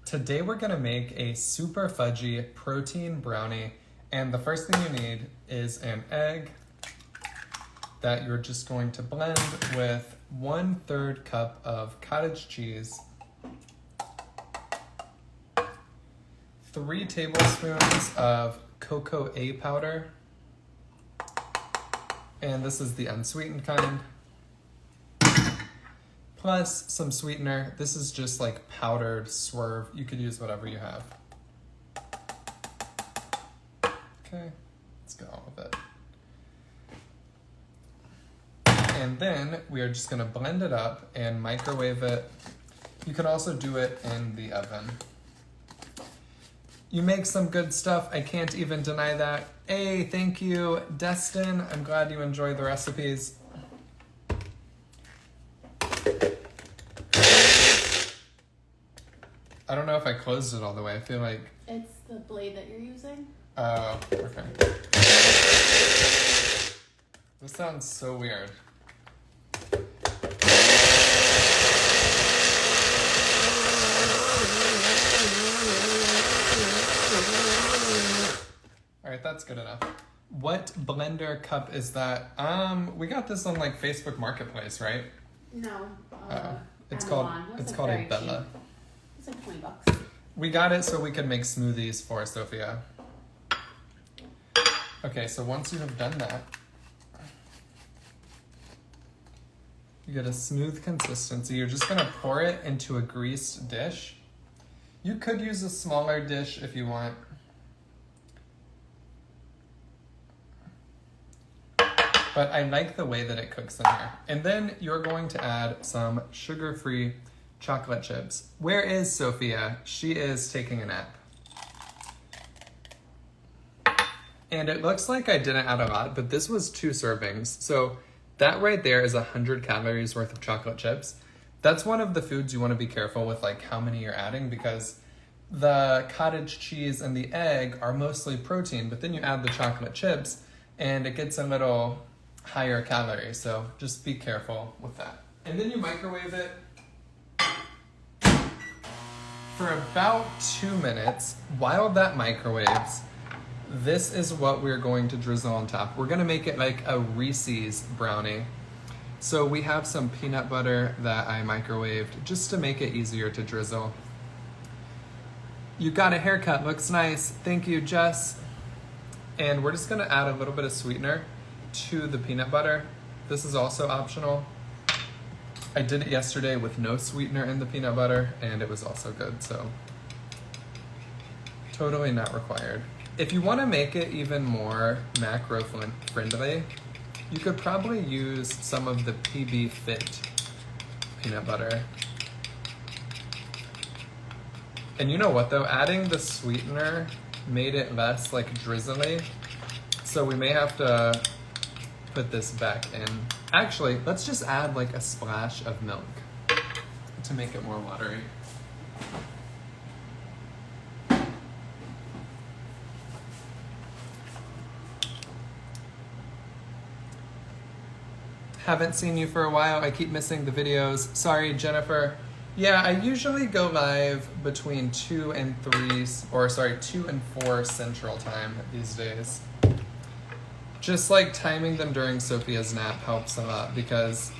Today we're gonna make a super fudgy protein brownie, and the first thing you need is an egg that you're just going to blend with 1/3 cup of cottage cheese, 3 tablespoons of cocoa A powder, and this is the unsweetened kind, plus some sweetener. This is just like powdered swerve. You could use whatever you have. Okay, let's get on with it. And then we are just gonna blend it up and microwave it. You can also do it in the oven. You make some good stuff, I can't even deny that. Hey, thank you, Destin. I'm glad you enjoy the recipes. I don't know if I closed it all the way. I feel like... It's the blade that you're using. Oh, okay. This sounds so weird. All right, that's good enough. What blender cup is that? We got this on like Facebook Marketplace, right? No. It's Amazon. called a Bella. It's like $20. We got it so we could make smoothies for Sophia. Okay, so once you have done that, you get a smooth consistency. You're just gonna pour it into a greased dish. You could use a smaller dish if you want. But I like the way that it cooks in here. And then you're going to add some sugar-free chocolate chips. Where is Sophia? She is taking a nap. And it looks like I didn't add a lot, but this was 2 servings. So that right there is 100 calories worth of chocolate chips. That's one of the foods you want to be careful with, like how many you're adding, because the cottage cheese and the egg are mostly protein, but then you add the chocolate chips and it gets a little higher calories. So just be careful with that. And then you microwave it for about 2 minutes. While that microwaves, this is what we're going to drizzle on top. We're gonna make it like a Reese's brownie. So we have some peanut butter that I microwaved just to make it easier to drizzle. You got a haircut, looks nice. Thank you, Jess. And we're just gonna add a little bit of sweetener to the peanut butter. This is also optional. I did it yesterday with no sweetener in the peanut butter and it was also good, so totally not required. If you want to make it even more macro friendly, you could probably use some of the PB Fit peanut butter. And you know what though, adding the sweetener made it less like drizzly, so we may have to put this back in. Actually, let's just add like a splash of milk to make it more watery. Haven't seen you for a while. I keep missing the videos. Sorry, Jennifer. Yeah, I usually go live between 2 and 4 Central Time these days. Just like timing them during Sophia's nap helps a lot, because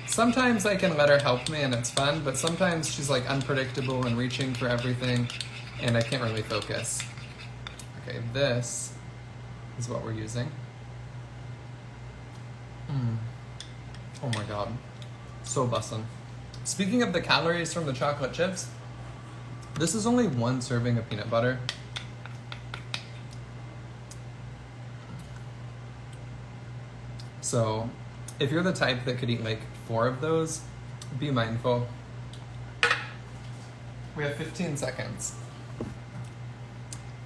sometimes I can let her help me and it's fun, but sometimes she's like unpredictable and reaching for everything and I can't really focus. Okay, this is what we're using. Oh my god, so bussin'. Speaking of the calories from the chocolate chips, this is only 1 serving of peanut butter. So if you're the type that could eat like 4 of those, be mindful. We have 15 seconds.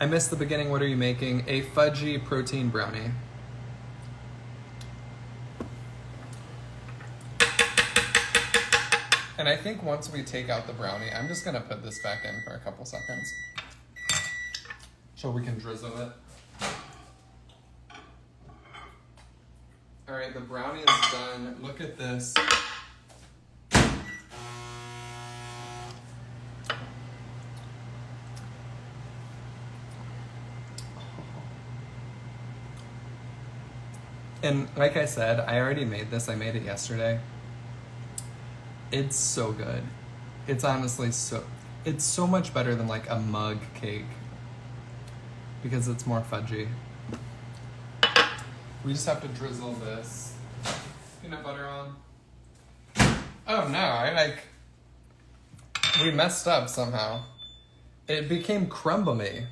I missed the beginning. What are you making? A fudgy protein brownie. And I think once we take out the brownie, I'm just gonna put this back in for a couple seconds so we can drizzle it. All right, the brownie is done. Look at this. And like I said, I already made this. I made it yesterday. It's so good. It's honestly it's so much better than like a mug cake because it's more fudgy. We just have to drizzle this peanut butter on. Oh no, we messed up somehow. It became crumbly.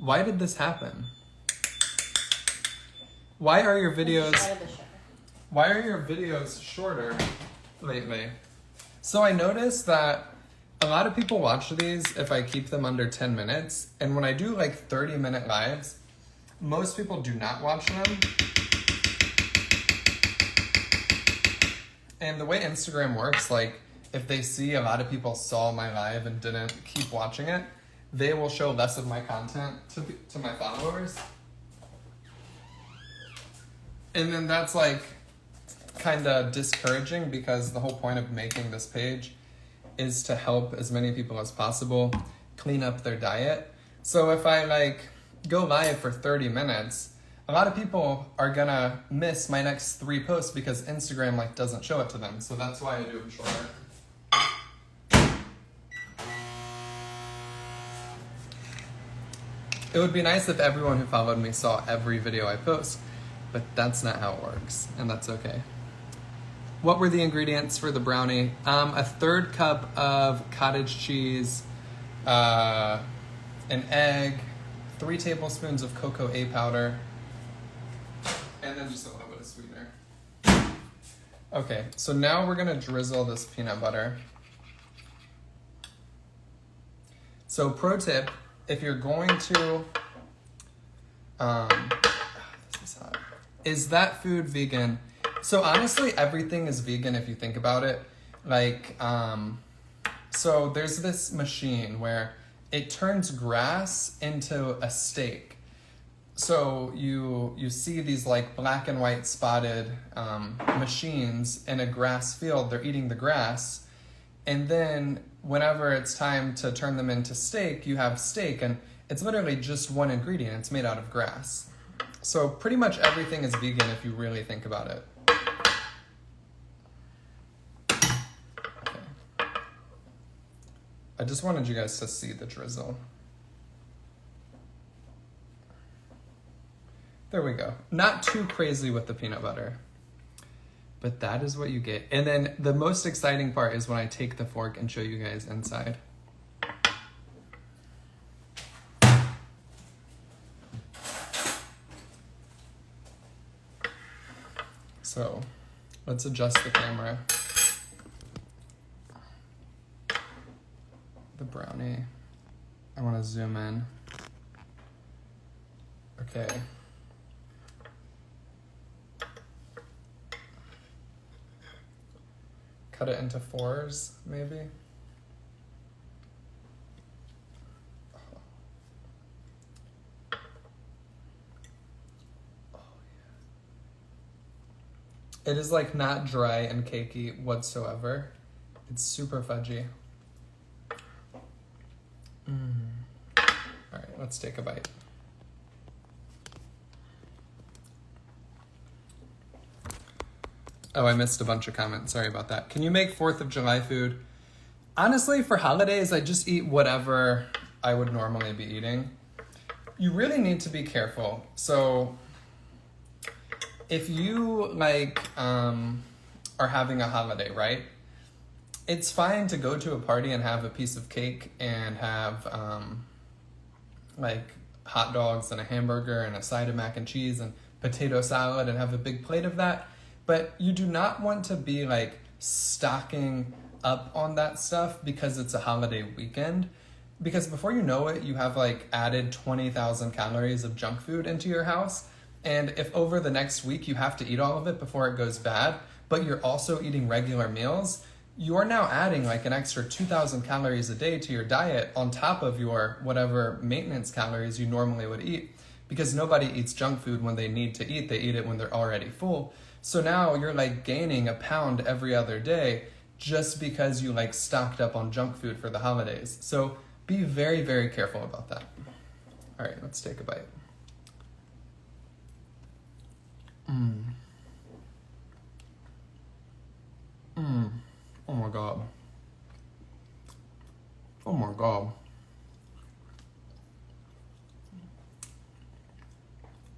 Why did this happen? Why are your videos shorter lately? So I noticed that a lot of people watch these if I keep them under 10 minutes. And when I do like 30-minute lives, most people do not watch them. And the way Instagram works, like if they see a lot of people saw my live and didn't keep watching it, they will show less of my content to my followers. And then that's like kind of discouraging because the whole point of making this page is to help as many people as possible clean up their diet. So if I like go live for 30 minutes, a lot of people are gonna miss my next 3 posts because Instagram like doesn't show it to them. So that's why I do them shorter. It would be nice if everyone who followed me saw every video I post, but that's not how it works, and that's okay. What were the ingredients for the brownie? A 1/3 cup of cottage cheese, an egg, 3 tablespoons of cocoa A powder, and then just a little bit of sweetener. Okay, so now we're gonna drizzle this peanut butter. So pro tip, if you're going to, this is hot. Is that food vegan? So honestly, everything is vegan if you think about it. Like, so there's this machine where it turns grass into a steak. So you see these like black and white spotted machines in a grass field. They're eating the grass. And then whenever it's time to turn them into steak, you have steak. And it's literally just one ingredient. It's made out of grass. So pretty much everything is vegan if you really think about it. Okay. I just wanted you guys to see the drizzle. There we go. Not too crazy with the peanut butter. But that is what you get. And then the most exciting part is when I take the fork and show you guys inside. So let's adjust the camera. The brownie. I want to zoom in. Okay. Cut it into 4s, maybe. It is like not dry and cakey whatsoever. It's super fudgy. All right, let's take a bite. Oh, I missed a bunch of comments. Sorry about that. Can you make 4th of July food? Honestly, for holidays, I just eat whatever I would normally be eating. You really need to be careful. So if you like are having a holiday, right? It's fine to go to a party and have a piece of cake and have like hot dogs and a hamburger and a side of mac and cheese and potato salad and have a big plate of that. But you do not want to be like stocking up on that stuff because it's a holiday weekend. Because before you know it, you have like added 20,000 calories of junk food into your house. And if over the next week you have to eat all of it before it goes bad, but you're also eating regular meals, you're now adding like an extra 2,000 calories a day to your diet on top of your whatever maintenance calories you normally would eat. Because nobody eats junk food when they need to eat. They eat it when they're already full. So now you're like gaining a pound every other day just because you like stocked up on junk food for the holidays. So be very, very careful about that. All right, let's take a bite. Oh my God. Oh my God.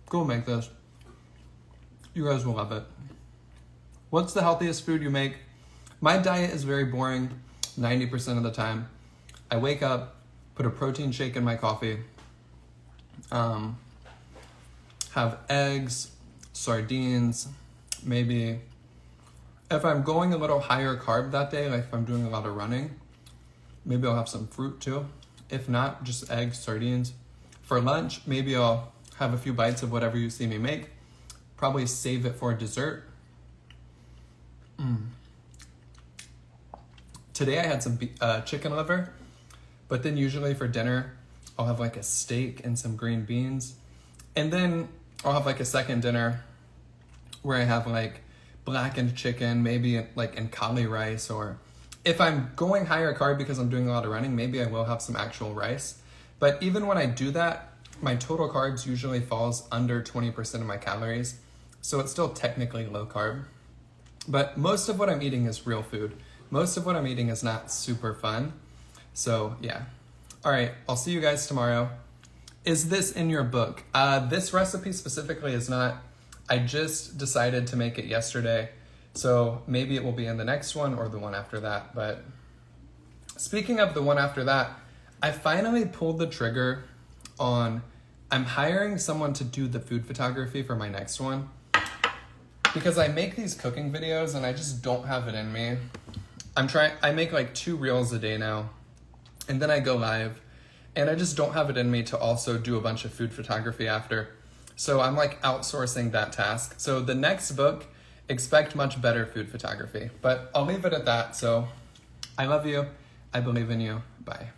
Go make this. You guys will love it. What's the healthiest food you make? My diet is very boring 90% of the time. I wake up, put a protein shake in my coffee, have eggs, sardines, maybe. If I'm going a little higher carb that day, like if I'm doing a lot of running, maybe I'll have some fruit too. If not, just eggs, sardines. For lunch, maybe I'll have a few bites of whatever you see me make. Probably save it for dessert. Today I had some chicken liver, but then usually for dinner, I'll have like a steak and some green beans. And then I'll have like a second dinner where I have like blackened chicken, maybe like in kali rice, or if I'm going higher carb because I'm doing a lot of running, maybe I will have some actual rice. But even when I do that, my total carbs usually falls under 20% of my calories. So it's still technically low carb. But most of what I'm eating is real food. Most of what I'm eating is not super fun. So yeah. All right, I'll see you guys tomorrow. Is this in your book? This recipe specifically is not. I just decided to make it yesterday. So maybe it will be in the next one or the one after that. But speaking of the one after that, I finally pulled the trigger on, I'm hiring someone to do the food photography for my next one. Because I make these cooking videos and I just don't have it in me. I make like 2 reels a day now. And then I go live. And I just don't have it in me to also do a bunch of food photography after. So I'm like outsourcing that task. So the next book, expect much better food photography. But I'll leave it at that. So I love you. I believe in you. Bye.